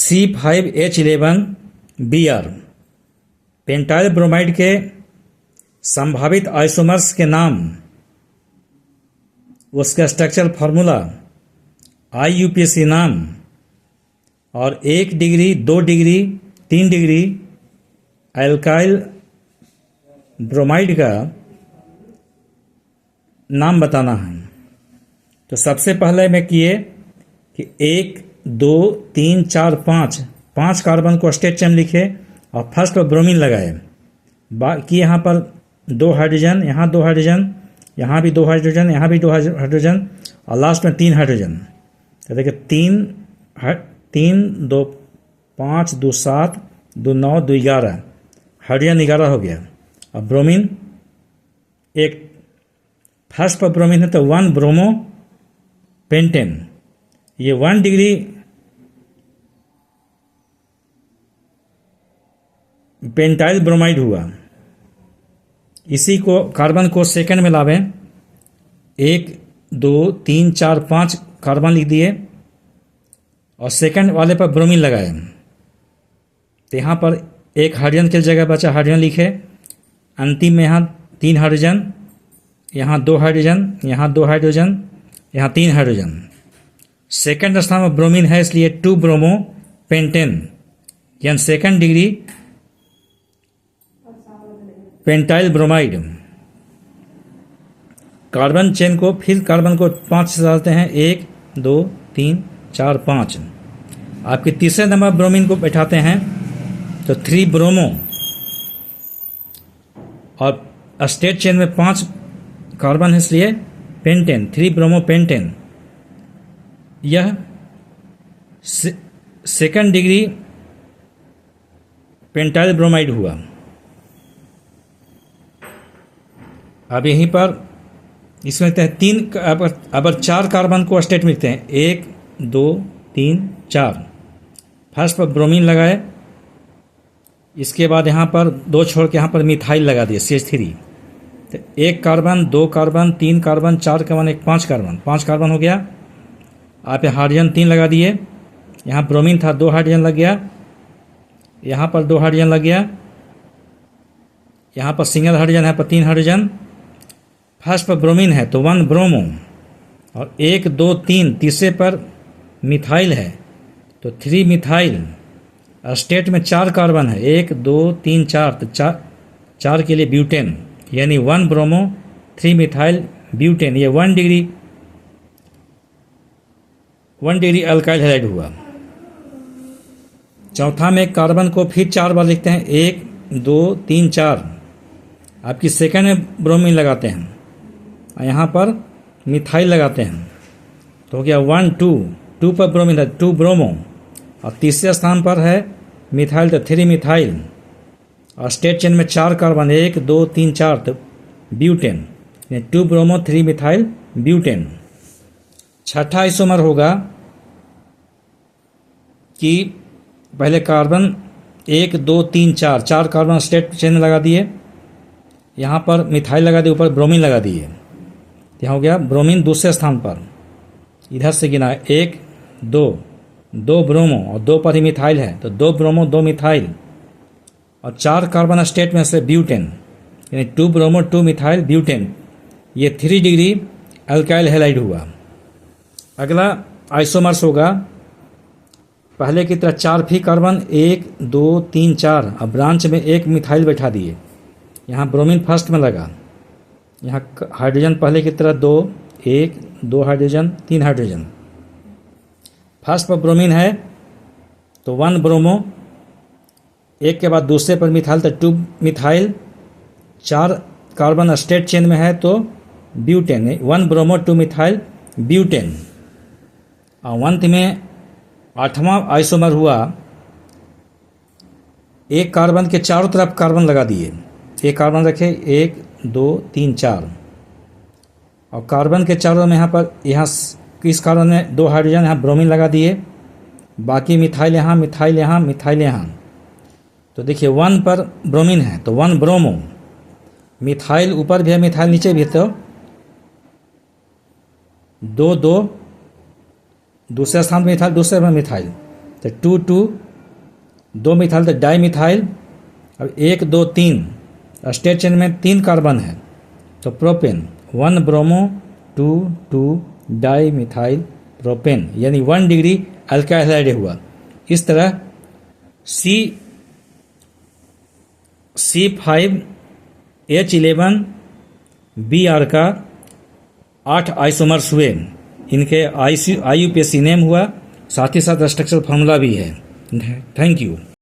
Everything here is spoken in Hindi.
C5H11Br पेंटाइल ब्रोमाइड के संभावित आइसोमर्स के नाम, उसका स्ट्रक्चरल फार्मूला, IUPAC नाम और 1 degree 2 degree 3 degree alkyl bromide का नाम बताना है। तो सबसे पहले मैं किए कि 1 2 3 4 5 कार्बन को स्टेट चेन लिखे और फर्स्ट पर ब्रोमीन लगाए। बाकी यहाँ पर 2 हाइड्रोजन, यहाँ 2 हाइड्रोजन, यहाँ भी 2 हाइड्रोजन, यहाँ भी 2 हाइड्रोजन और लास्ट में 3 हाइड्रोजन। तो देखिए 3 2 5 2 7 2 9 2 11 हाइड्रोजन 11 हो गया। अब ब्रोमीन एक फर्स्ट पर ब्रोमीन है तो 1 ब्रोमो पेंटेन, ये 1 डिग्री पेंटाइल ब्रोमाइड हुआ। इसी को कार्बन को सेकंड में लावें, 1 2 3 4 5 कार्बन लिख दिए और सेकंड वाले पर ब्रोमीन लगाए। तो यहाँ पर एक हाइड्रोजन की जगह बचा, हाइड्रोजन लिखे। अंतिम में यहाँ 3 हाइड्रोजन, यहाँ 2 हाइड्रोजन, यहाँ 2 हाइड्रोजन, यहाँ 3 हाइड्रोजन। सेकंड स्थान में ब्रोमीन है इसलिए 2 ब्रोमो पेंटेन, यानी second degree pentyl bromide. Carbon chain को फिर कार्बन को 5 से डालते हैं, 1 2 3 4 5। आपके तीसरे नंबर ब्रोमीन को बैठाते हैं तो 3 ब्रोमो और स्टेट चेन में 5 कार्बन है इसलिए पेंटेन, 3 ब्रोमो पेंटेन। यह सेकंड डिग्री पेंटाइल ब्रोमाइड हुआ। अब यहीं पर इसमें लिखते हैं 3, अब 4 कार्बन को स्टेट में लिखते हैं, 1 2 3 4। फर्स्ट पर ब्रोमीन लगाए, इसके बाद यहाँ पर 2 छोड़ के यहाँ पर मिथाइल लगा दिए CH3। तो 1 carbon 2 carbon 3 carbon 4 carbon 1 5 carbon, 5 carbon हो गया। आप यहाँ हाइड्रोजन 3 लगा दिए, यहाँ ब्रोमीन था 2 हाइड्रोजन लग गया, यहाँ पर 2 हाइड्रोजन लग गया, यहाँ पर सिंगल हाइड्रोजन है पर 3 हाइड्रोजन। फर्स्ट पर ब्रोमीन है तो 1 ब्रोमो और 1 2 3 तीसरे पर मिथाइल है तो 3 मिथाइल। स्टेट में 4 कार्बन है, 1 2 3 4, तो 4 के लिए ब्यूटेन, यानी 1 ब्रोमो 3 मिथाइल ब्यूटेन। ये 1 डिग्री अल्काइल हैलाइड हुआ। चौथा में कार्बन को फिर 4 बार लिखते हैं, 1 2 3 4। आपकी सेकंड में ब्रोमीन लगाते हैं और यहाँ पर मिथाइल लगाते हैं तो हो गया 1 2 पर ब्रोमीन है 2 ब्रोमो और तीसरे स्थान पर है मिथाइल तो 3 मिथाइल और स्टेट चेन में 4 कार्बन, 1 2 3 4 तो ब्यूटेन, 2 ब्रोमो 3 मिथाइल ब्यूटेन। छठा आइसोमर होगा कि पहले कार्बन 1 2 3 4 कार्बन स्टेट चेन में लगा दिए, यहाँ पर मिथाइल लगा दिए, ऊपर ब्रोमीन लगा दिए। यहाँ हो गया ब्रोमीन दूसरे स्थान पर, इधर से गिना 1 2 ब्रोमो और 2 पर ही मिथाइल है तो 2 ब्रोमो 2 मिथाइल और 4 कार्बन स्टेट में से ब्यूटेन, यानी 2 ब्रोमो 2 मिथाइल ब्यूटेन। ये 3 डिग्री अल्काइल हैलाइड हुआ। अगला आइसोमर्स होगा पहले की तरह 4 फी कार्बन 1 2 3 4, अब ब्रांच में 1 मिथाइल बैठा दिए। यहाँ ब्रोमीन फर्स्ट में लगा, यहाँ हाइड्रोजन पहले की तरह 2 1 2 हाइड्रोजन 3 हाइड्रोजन। फर्स्ट पर ब्रोमीन है तो 1 ब्रोमो, एक के बाद दूसरे पर मिथाइल तो 2 मिथाइल। 4 कार्बन स्टेट चेन में है तो ब्यूटेन, 1 ब्रोमो 2 मिथाइल ब्यूटेन। और अंत में 8वां आइसोमर हुआ, एक कार्बन के चारों तरफ कार्बन लगा दिए, एक कार्बन रखे 1 2 3 4 और कार्बन के चारों में यहाँ पर इस कार्बन में 2 हाइड्रोजन, यहाँ ब्रोमीन लगा दिए, बाकी मिथाइल यहाँ मिथाइल यहाँ मिथाइल यहाँ। तो देखिए 1 पर ब्रोमीन है तो 1 ब्रोमो, मिथाइल ऊपर भी है मिथाइल नीचे भी है तो 2 2, दूसरे स्थान पर मिथाइल दूसरे पर मिथाइल तो 2 2 मिथाइल तो डाई मिथाइल। अब 1 2 3 स्टेट चेन में 3 कार्बन है तो propane 1 bromo 2 2 di methyl propane, यानी 1 डिग्री अल्काइल हैलाइड हुआ। इस तरह C5H11 Br का 8 आइसोमर्स हुए। इनके IUPAC नेम हुआ, साथ ही साथ स्ट्रक्चरल फार्मूला भी है। Thank you.